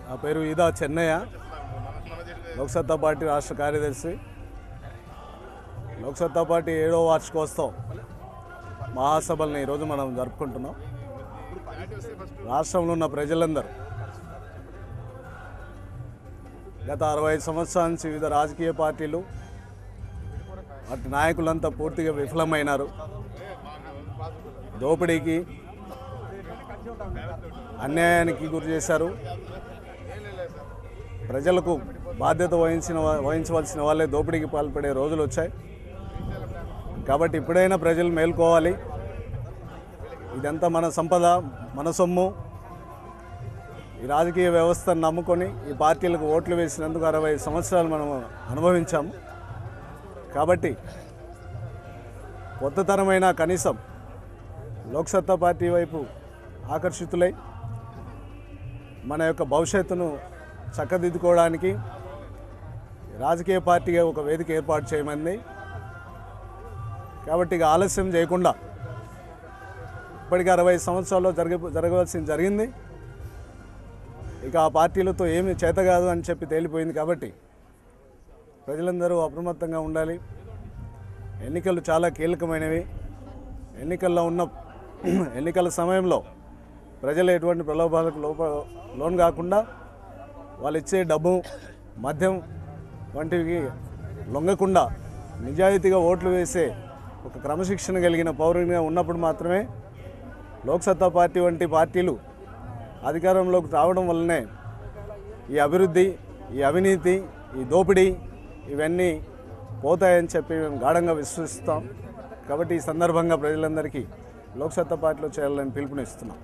నా పేరు ఈదా చెన్నయ్య, లోక్సత్తా పార్టీ రాష్ట్ర కార్యదర్శి. లోక్సత్తా పార్టీ 7వ వార్షికోత్సవం మహాసభల్ని ఈరోజు మనం జరుపుకుంటున్నాం. రాష్ట్రంలో ఉన్న ప్రజలందరూ గత 65 సంవత్సరాల నుంచి వివిధ రాజకీయ పార్టీలు వాటి నాయకులంతా పూర్తిగా విఫలమైనారు. దోపిడీకి, అన్యాయానికి గురి చేశారు. ప్రజలకు బాధ్యత వహించవలసిన వాళ్ళే దోపిడీకి పాల్పడే రోజులు వచ్చాయి. కాబట్టి ఇప్పుడైనా ప్రజలు మేల్కోవాలి. ఇదంతా మన సంపద, మన సొమ్ము. ఈ రాజకీయ వ్యవస్థను నమ్ముకొని ఈ పార్టీలకు ఓట్లు వేసినందుకు 60 సంవత్సరాలు మనం అనుభవించాము. కాబట్టి కొత్త తరమైన కనీసం లోక్సత్తా పార్టీ వైపు ఆకర్షితులై మన యొక్క భవిష్యత్తును చక్కదిద్దుకోవడానికి రాజకీయ పార్టీగా ఒక వేదిక ఏర్పాటు చేయమంది. కాబట్టి ఇక ఆలస్యం చేయకుండా, ఇప్పటికీ 60 సంవత్సరాల్లో జరగవలసింది జరిగింది. ఇక ఆ పార్టీలతో ఏమి చేత కాదు అని చెప్పి తేలిపోయింది. కాబట్టి ప్రజలందరూ అప్రమత్తంగా ఉండాలి. ఎన్నికలు చాలా కీలకమైనవి. ఎన్నికల సమయంలో ప్రజలు ఎటువంటి ప్రలోభాలకు లోన్ కాకుండా వాళ్ళు ఇచ్చే డబ్బు, మద్యం వంటివి లొంగకుండా నిజాయితీగా ఓట్లు వేసే ఒక క్రమశిక్షణ కలిగిన పౌరునిగా ఉన్నప్పుడు మాత్రమే లోక్సత్తా పార్టీ వంటి పార్టీలు అధికారంలోకి రావడం వల్లనే ఈ అభివృద్ధి, ఈ అవినీతి, ఈ దోపిడీ ఇవన్నీ పోతాయని చెప్పి మేము గాఢంగా విశ్వసిస్తాం. కాబట్టి ఈ సందర్భంగా ప్రజలందరికీ లోక్సత్తా పార్టీలో చేరాలని పిలుపునిస్తున్నాం.